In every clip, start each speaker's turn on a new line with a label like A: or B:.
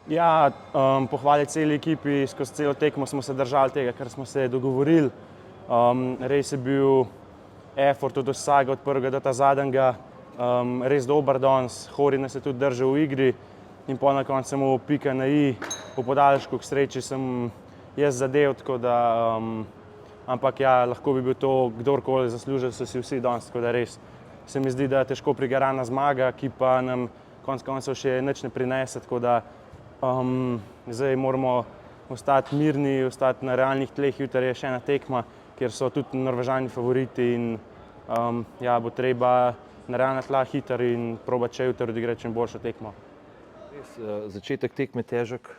A: Ja, pohvaliti celi ekipi, skozi celo tekmo smo se držali tega, kar smo se dogovorili. Res je bil effort od vsega, od prvega do ta zadnjega, res dober danes. Hori nas je tudi držal v igri in pol na koncu samo pika na i. Po podaljšku k sreči sem jaz zadel, tako da, ampak ja, lahko bi bil to kdorkoli, zaslužili so si vsi danes, tako da res se mi zdi, da težko prigarana zmaga, ki pa nam konec koncev še nič ne prinese, tako da zdaj moramo ostati mirni, ostati na realnih tleh. Jutri je še ena tekma, kjer so tudi Norvežani favoriti in ja, bo treba na realna tla hitro in probati še jutri odigrati čim boljšo tekmo.
B: Res, začetek tekme težek,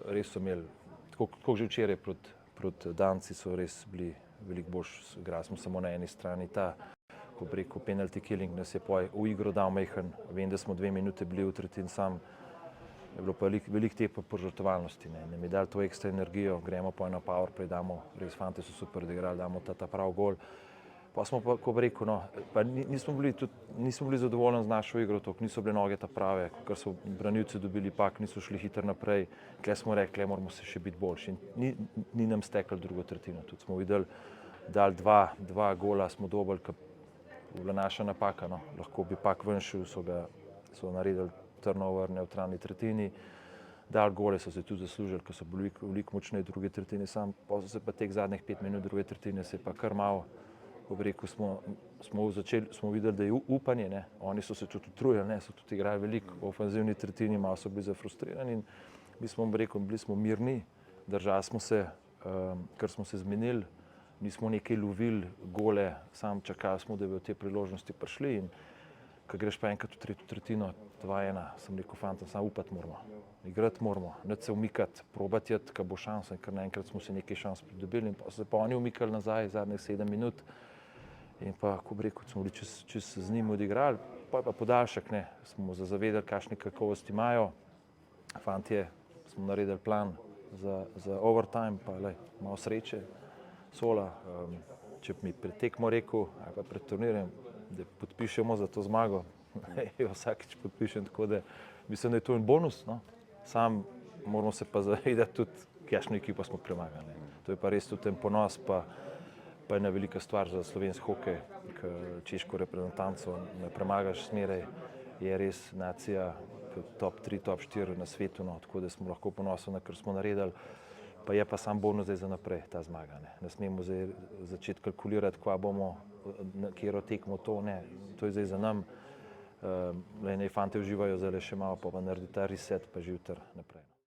B: res so imeli, tako že včeraj proti Danci so res bili veliko boljši, igrali smo samo na eni strani. Ta, ko bi rekel, penalty killing nas je v igro dal majhen. Vem, da smo 2 minute bili v tretjini sam. Je bilo pa veliko te požrtvovalnosti, ne. Nam je dali to ekstra energijo, gremo pa na powerplay, damo, res fantje so super odigrali, damo ta prav gol. Pa smo pa, ko bi rekel, no, pa nismo bili zadovoljni z našo igro, toliko niso bile noge ta prave, ker so branilci dobili pak, niso šli hitro naprej. Tule smo rekli, moramo se še biti boljši. Ni nam steklo drugo tretjino. Tudi smo videli, dali dva gola smo dobili, ki je bila naša napaka, no. Lahko bi pak ven šel, so naredili turnover v nevtralni tretjini, dali gole, so se tudi zaslužili, ker so bili veliko močneji v drugi tretjini, pa so se pa teh zadnjih 5 minut druge tretjine se je pa kar malo, ko bi rekel, smo videli, da je upanje, ne. Oni so se tudi utrujili, ne, so tudi igrali veliko v ofenzivni tretjini, malo so bili zafrustrirani in mi smo, bi rekel, bili smo mirni, držali smo se, ker smo se zmenili, nismo nekaj lovili gole, samo čakali smo, da bi v te priložnosti prišli in ko greš pa enkrat v tretjo tretjino, 2-1, sem rekel, fantom, samo upati moramo, igrati moramo, nič se umikati, probati iti, ko bo šansa, in kar naenkrat smo se nekaj šans pridobili in pa so se pa oni umikali nazaj zadnjih 7 minut in pa, ko bi rekel, smo bili čisto z njimi odigrali, pa je pa podaljšek, ne, smo se zavedali, kakšne kakovosti imajo, fantje smo naredili plan za overtime, pa glej, malo sreče, Sola, če bi mi pred tekmo rekel, ali pa pred turnirjem, da podpišemo za to zmago, vsakič podpišem, tako da mislim, da je to en bonus, no. Sam moramo se pa zavedati tudi, kakšno ekipo smo premagali. To je pa res tudi en ponos, pa ena velika stvar za slovenski hokej, ker češko reprezentanco ne premagaš zmeraj, je res nacija top 3, top 4 na svetu, no, tako da smo lahko ponosni, kar smo naredili. Pa je pa sam bonus zdaj za naprej, ta zmaga, ne. Ne smemo zdaj začeti kalkulirati, kva bomo, na katero tekmo to, ne. To je zdaj za nam. Naj fantje uživajo zdajle še malo, pa naredi ta reset, pa že jutri naprej.